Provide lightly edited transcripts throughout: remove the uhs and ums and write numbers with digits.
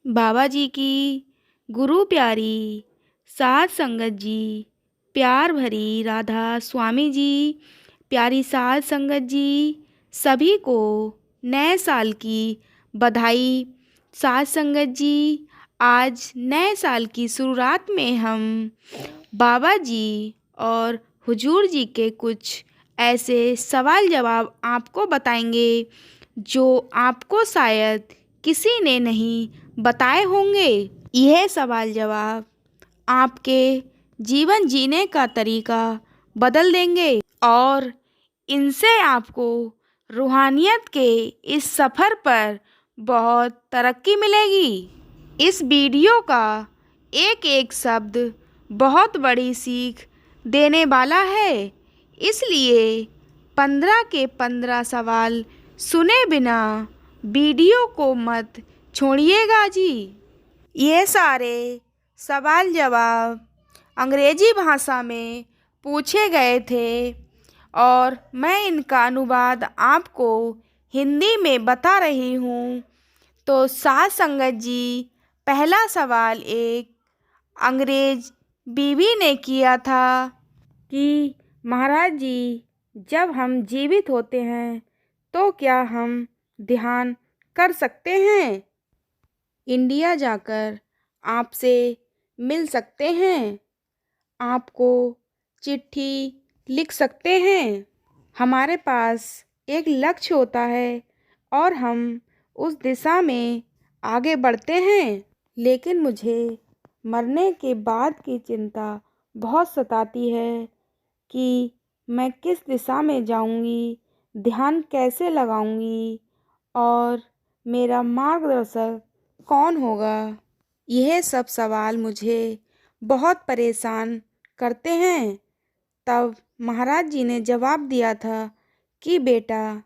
बाबा जी की गुरु प्यारी साध संगत जी, प्यार भरी राधा स्वामी जी, प्यारी साध संगत जी, सभी को नए साल की बधाई। साध संगत जी, आज नए साल की शुरुआत में हम बाबा जी और हुजूर जी के कुछ ऐसे सवाल जवाब आपको बताएंगे जो आपको शायद किसी ने नहीं बताए होंगे। यह सवाल जवाब आपके जीवन जीने का तरीका बदल देंगे और इनसे आपको रूहानियत के इस सफ़र पर बहुत तरक्की मिलेगी। इस वीडियो का एक एक शब्द बहुत बड़ी सीख देने वाला है, इसलिए 15 के 15 सवाल सुने बिना वीडियो को मत छोड़िएगा जी। ये सारे सवाल जवाब अंग्रेजी भाषा में पूछे गए थे और मैं इनका अनुवाद आपको हिंदी में बता रही हूँ। तो साध संगत जी, पहला सवाल एक अंग्रेज बीवी ने किया था कि महाराज जी, जब हम जीवित होते हैं तो क्या हम ध्यान कर सकते हैं? इंडिया जाकर आपसे मिल सकते हैं? आपको चिट्ठी लिख सकते हैं? हमारे पास एक लक्ष्य होता है और हम उस दिशा में आगे बढ़ते हैं, लेकिन मुझे मरने के बाद की चिंता बहुत सताती है कि मैं किस दिशा में जाऊंगी, ध्यान कैसे लगाऊंगी और मेरा मार्गदर्शक कौन होगा। यह सब सवाल मुझे बहुत परेशान करते हैं। तब महाराज जी ने जवाब दिया था कि बेटा,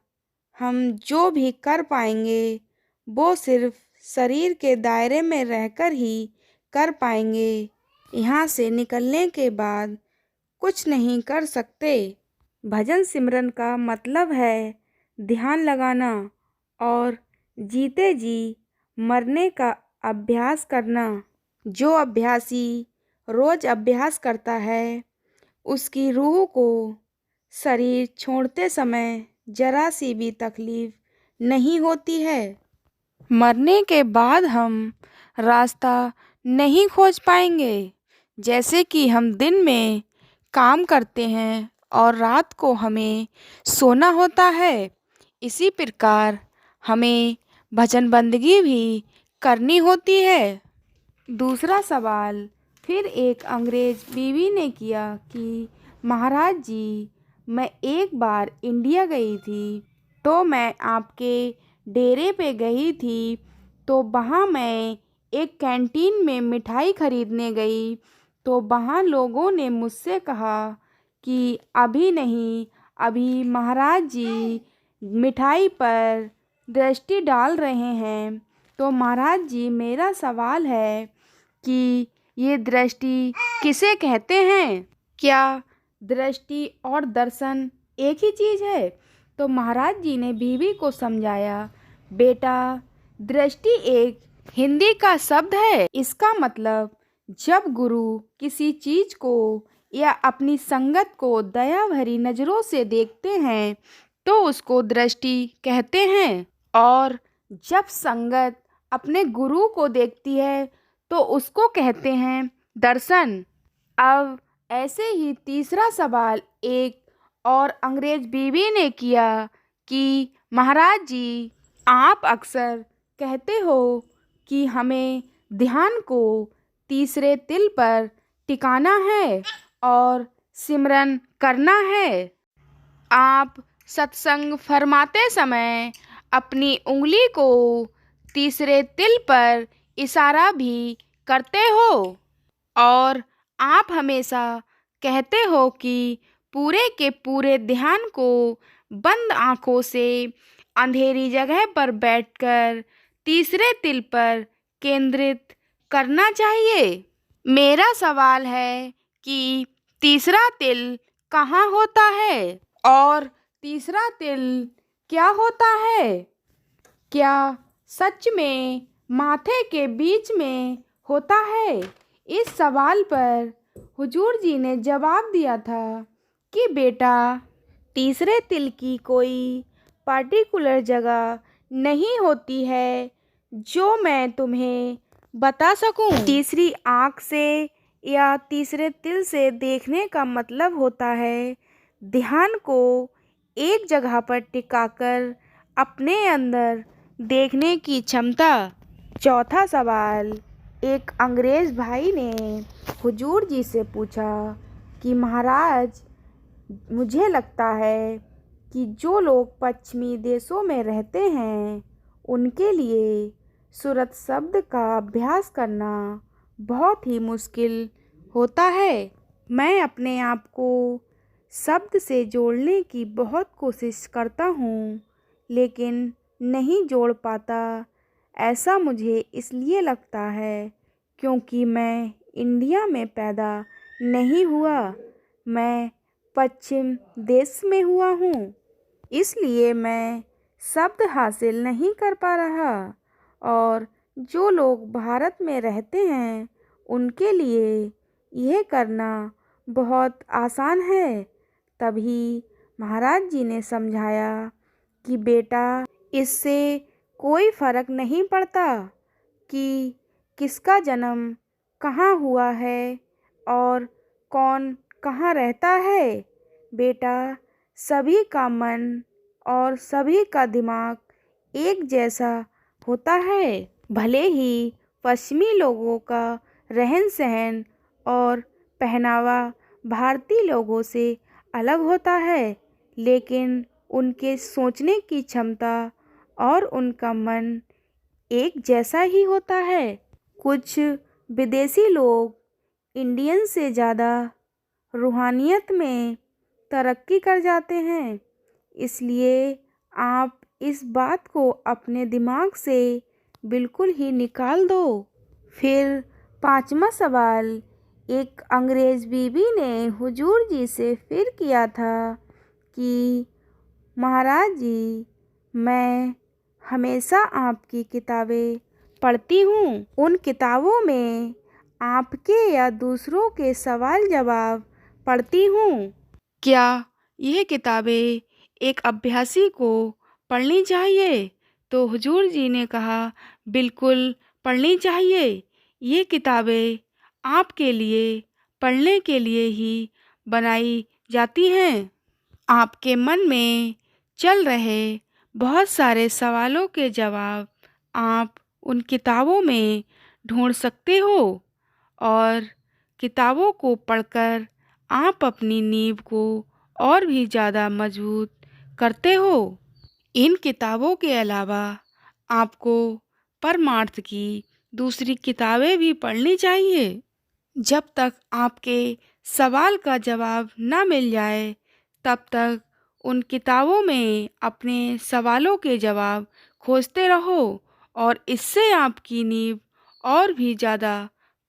हम जो भी कर पाएंगे वो सिर्फ शरीर के दायरे में रहकर ही कर पाएंगे। यहाँ से निकलने के बाद कुछ नहीं कर सकते। भजन सिमरन का मतलब है ध्यान लगाना और जीते जी मरने का अभ्यास करना। जो अभ्यासी रोज अभ्यास करता है उसकी रूह को शरीर छोड़ते समय जरा सी भी तकलीफ नहीं होती है। मरने के बाद हम रास्ता नहीं खोज पाएंगे। जैसे कि हम दिन में काम करते हैं और रात को हमें सोना होता है, इसी प्रकार हमें भजन बंदगी भी करनी होती है। दूसरा सवाल फिर एक अंग्रेज बीवी ने किया कि महाराज जी, मैं एक बार इंडिया गई थी, तो मैं आपके डेरे पे गई थी, तो वहाँ मैं एक कैंटीन में मिठाई खरीदने गई, तो वहाँ लोगों ने मुझसे कहा कि अभी नहीं, अभी महाराज जी मिठाई पर दृष्टि डाल रहे हैं। तो महाराज जी, मेरा सवाल है कि ये दृष्टि किसे कहते हैं? क्या दृष्टि और दर्शन एक ही चीज़ है? तो महाराज जी ने बीवी को समझाया, बेटा, दृष्टि एक हिंदी का शब्द है। इसका मतलब जब गुरु किसी चीज़ को या अपनी संगत को दया भरी नज़रों से देखते हैं तो उसको दृष्टि कहते हैं, और जब संगत अपने गुरु को देखती है तो उसको कहते हैं दर्शन। अब ऐसे ही तीसरा सवाल एक और अंग्रेज बीवी ने किया कि महाराज जी, आप अक्सर कहते हो कि हमें ध्यान को तीसरे तिल पर टिकाना है और सिमरन करना है। आप सत्संग फरमाते समय अपनी उंगली को तीसरे तिल पर इशारा भी करते हो और आप हमेशा कहते हो कि पूरे के पूरे ध्यान को बंद आँखों से अंधेरी जगह पर बैठकर तीसरे तिल पर केंद्रित करना चाहिए। मेरा सवाल है कि तीसरा तिल कहाँ होता है और तीसरा तिल क्या होता है? क्या सच में माथे के बीच में होता है? इस सवाल पर हुजूर जी ने जवाब दिया था कि बेटा, तीसरे तिल की कोई पार्टिकुलर जगह नहीं होती है जो मैं तुम्हें बता सकूं। तीसरी आँख से या तीसरे तिल से देखने का मतलब होता है ध्यान को एक जगह पर टिकाकर अपने अंदर देखने की क्षमता। चौथा सवाल, एक अंग्रेज भाई ने हुजूर जी से पूछा कि महाराज, मुझे लगता है कि जो लोग पश्चिमी देशों में रहते हैं उनके लिए सूरत शब्द का अभ्यास करना बहुत ही मुश्किल होता है। मैं अपने आप को शब्द से जोड़ने की बहुत कोशिश करता हूँ लेकिन नहीं जोड़ पाता। ऐसा मुझे इसलिए लगता है क्योंकि मैं इंडिया में पैदा नहीं हुआ, मैं पश्चिम देश में हुआ हूँ, इसलिए मैं शब्द हासिल नहीं कर पा रहा। और जो लोग भारत में रहते हैं उनके लिए यह करना बहुत आसान है। तभी महाराज जी ने समझाया कि बेटा, इससे कोई फ़र्क नहीं पड़ता कि किसका जन्म कहाँ हुआ है और कौन कहाँ रहता है। बेटा, सभी का मन और सभी का दिमाग एक जैसा होता है। भले ही पश्चिमी लोगों का रहन सहन और पहनावा भारतीय लोगों से अलग होता है लेकिन उनके सोचने की क्षमता और उनका मन एक जैसा ही होता है। कुछ विदेशी लोग इंडियन से ज़्यादा रूहानियत में तरक्की कर जाते हैं, इसलिए आप इस बात को अपने दिमाग से बिल्कुल ही निकाल दो। फिर पांचवा सवाल एक अंग्रेज़ बीवी ने हुजूर जी से फिर किया था कि महाराज जी, मैं हमेशा आपकी किताबें पढ़ती हूँ। उन किताबों में आपके या दूसरों के सवाल जवाब पढ़ती हूँ। क्या यह किताबें एक अभ्यासी को पढ़नी चाहिए? तो हुजूर जी ने कहा, बिल्कुल पढ़नी चाहिए। ये किताबें आपके लिए पढ़ने के लिए ही बनाई जाती हैं। आपके मन में चल रहे बहुत सारे सवालों के जवाब आप उन किताबों में ढूंढ सकते हो और किताबों को पढ़कर आप अपनी नींव को और भी ज़्यादा मजबूत करते हो। इन किताबों के अलावा आपको परमार्थ की दूसरी किताबें भी पढ़नी चाहिए। जब तक आपके सवाल का जवाब ना मिल जाए तब तक उन किताबों में अपने सवालों के जवाब खोजते रहो और इससे आपकी नींव और भी ज़्यादा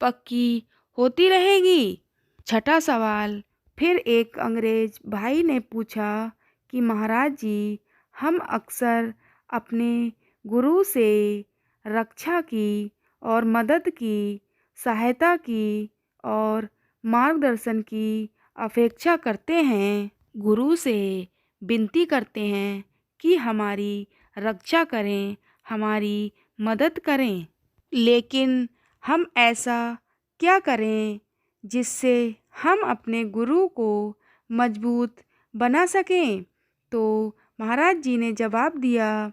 पक्की होती रहेगी। छठा सवाल, फिर एक अंग्रेज भाई ने पूछा कि महाराज जी, हम अक्सर अपने गुरु से रक्षा की और मदद की, सहायता की और मार्गदर्शन की अपेक्षा करते हैं। गुरु से विनती करते हैं कि हमारी रक्षा करें, हमारी मदद करें, लेकिन हम ऐसा क्या करें जिससे हम अपने गुरु को मजबूत बना सकें? तो महाराज जी ने जवाब दिया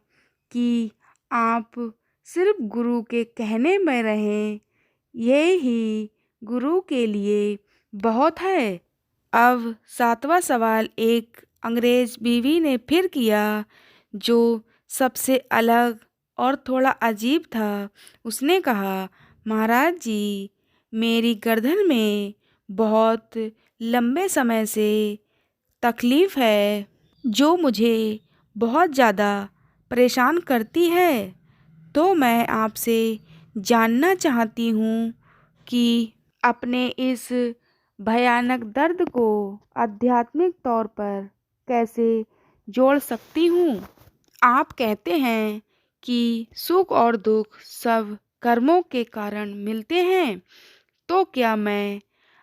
कि आप सिर्फ गुरु के कहने में रहें, ये ही गुरु के लिए बहुत है। अब सातवां सवाल एक अंग्रेज बीवी ने फिर किया जो सबसे अलग और थोड़ा अजीब था। उसने कहा, महाराज जी, मेरी गर्दन में बहुत लंबे समय से तकलीफ़ है जो मुझे बहुत ज़्यादा परेशान करती है। तो मैं आपसे जानना चाहती हूँ कि अपने इस भयानक दर्द को आध्यात्मिक तौर पर कैसे जोड़ सकती हूँ। आप कहते हैं कि सुख और दुख सब कर्मों के कारण मिलते हैं, तो क्या मैं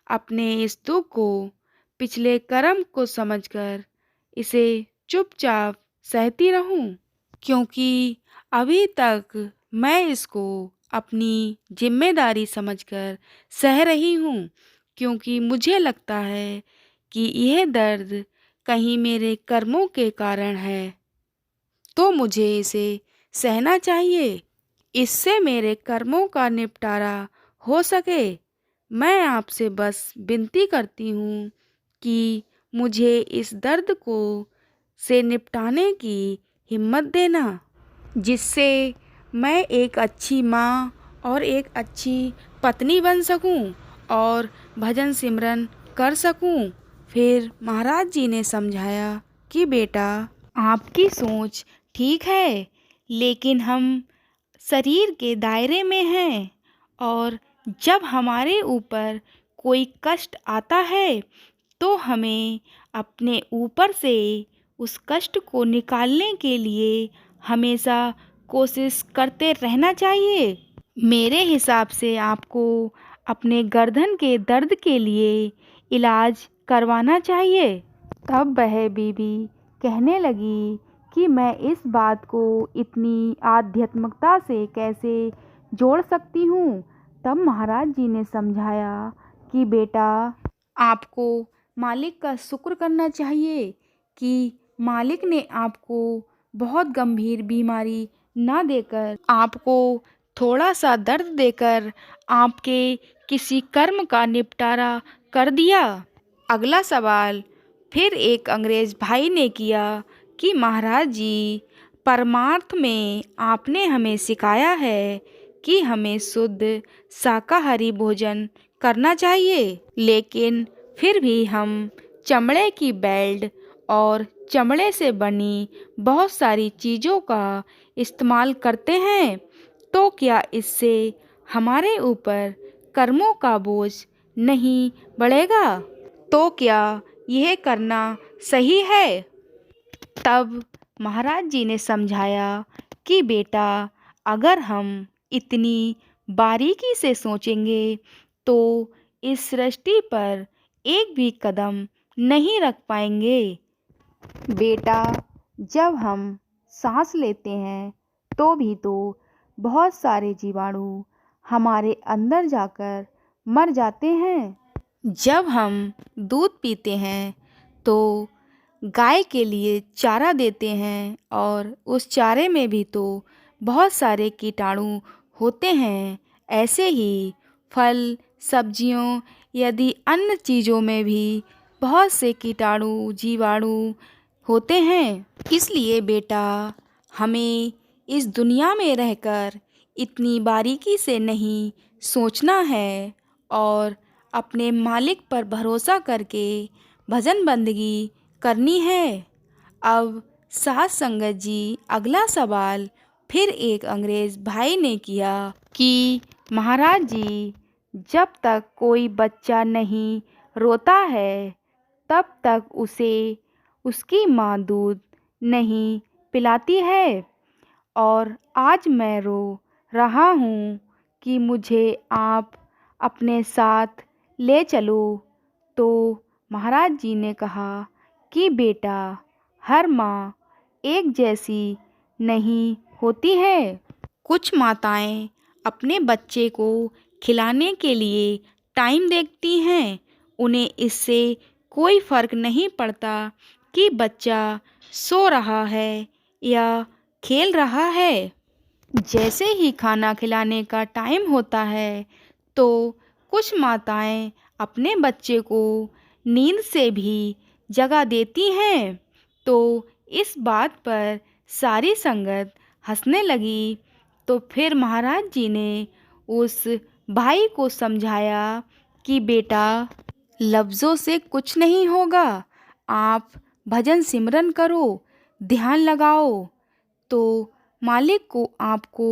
अपने इस दुख को पिछले कर्म को समझकर इसे चुपचाप सहती रहूं? क्योंकि अभी तक मैं इसको अपनी जिम्मेदारी समझकर सह रही हूँ, क्योंकि मुझे लगता है कि यह दर्द कहीं मेरे कर्मों के कारण है, तो मुझे इसे सहना चाहिए, इससे मेरे कर्मों का निपटारा हो सके। मैं आपसे बस विनती करती हूँ कि मुझे इस दर्द को से निपटाने की हिम्मत देना, जिससे मैं एक अच्छी माँ और एक अच्छी पत्नी बन सकूं और भजन सिमरन कर सकूं। फिर महाराज जी ने समझाया कि बेटा, आपकी सोच ठीक है, लेकिन हम शरीर के दायरे में हैं और जब हमारे ऊपर कोई कष्ट आता है तो हमें अपने ऊपर से उस कष्ट को निकालने के लिए हमेशा कोशिश करते रहना चाहिए। मेरे हिसाब से आपको अपने गर्दन के दर्द के लिए इलाज करवाना चाहिए। तब वह बीबी कहने लगी कि मैं इस बात को इतनी आध्यात्मिकता से कैसे जोड़ सकती हूँ। तब महाराज जी ने समझाया कि बेटा, आपको मालिक का शुक्र करना चाहिए कि मालिक ने आपको बहुत गंभीर बीमारी ना देकर, आपको थोड़ा सा दर्द देकर आपके किसी कर्म का निपटारा कर दिया। अगला सवाल फिर एक अंग्रेज भाई ने किया कि महाराज जी, परमार्थ में आपने हमें सिखाया है कि हमें शुद्ध शाकाहारी भोजन करना चाहिए, लेकिन फिर भी हम चमड़े की बेल्ट और चमड़े से बनी बहुत सारी चीज़ों का इस्तेमाल करते हैं, तो क्या इससे हमारे ऊपर कर्मों का बोझ नहीं बढ़ेगा? तो क्या यह करना सही है? तब महाराज जी ने समझाया कि बेटा, अगर हम इतनी बारीकी से सोचेंगे तो इस सृष्टि पर एक भी कदम नहीं रख पाएंगे। बेटा, जब हम सांस लेते हैं तो भी तो बहुत सारे जीवाणु हमारे अंदर जाकर मर जाते हैं। जब हम दूध पीते हैं तो गाय के लिए चारा देते हैं और उस चारे में भी तो बहुत सारे कीटाणु होते हैं। ऐसे ही फल, सब्जियों, यदि अन्य चीज़ों में भी बहुत से कीटाणु, जीवाणु होते हैं। इसलिए बेटा, हमें इस दुनिया में रहकर इतनी बारीकी से नहीं सोचना है और अपने मालिक पर भरोसा करके भजन बंदगी करनी है। अब साथ संगत जी, अगला सवाल फिर एक अंग्रेज भाई ने किया कि महाराज जी, जब तक कोई बच्चा नहीं रोता है तब तक उसे उसकी माँ दूध नहीं पिलाती है, और आज मैं रो रहा हूँ कि मुझे आप अपने साथ ले चलो। तो महाराज जी ने कहा कि बेटा, हर माँ एक जैसी नहीं होती है। कुछ माताएं अपने बच्चे को खिलाने के लिए टाइम देखती हैं, उन्हें इससे कोई फर्क नहीं पड़ता कि बच्चा सो रहा है या खेल रहा है। जैसे ही खाना खिलाने का टाइम होता है तो कुछ माताएं अपने बच्चे को नींद से भी जगा देती हैं। तो इस बात पर सारी संगत हंसने लगी। तो फिर महाराज जी ने उस भाई को समझाया कि बेटा, लफ्ज़ों से कुछ नहीं होगा, आप भजन सिमरन करो, ध्यान लगाओ, तो मालिक को आपको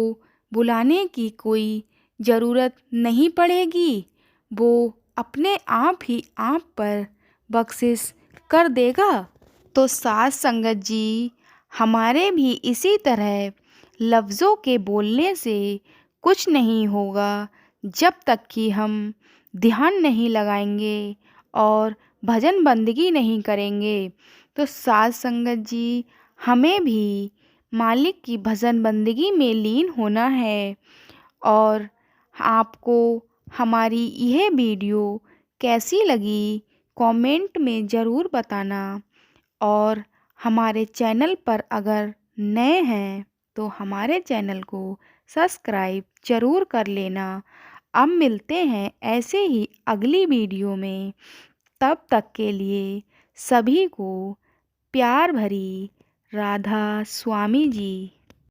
बुलाने की कोई ज़रूरत नहीं पड़ेगी। वो अपने आप ही आप पर बख्शिश कर देगा। तो साथ संगत जी, हमारे भी इसी तरह लफ्ज़ों के बोलने से कुछ नहीं होगा जब तक कि हम ध्यान नहीं लगाएंगे और भजन बंदगी नहीं करेंगे। तो साध संगत जी, हमें भी मालिक की भजन बंदगी में लीन होना है। और आपको हमारी यह वीडियो कैसी लगी कमेंट में ज़रूर बताना। और हमारे चैनल पर अगर नए हैं तो हमारे चैनल को सब्सक्राइब ज़रूर कर लेना। अब मिलते हैं ऐसे ही अगली वीडियो में। तब तक के लिए सभी को प्यार भरी राधा स्वामी जी।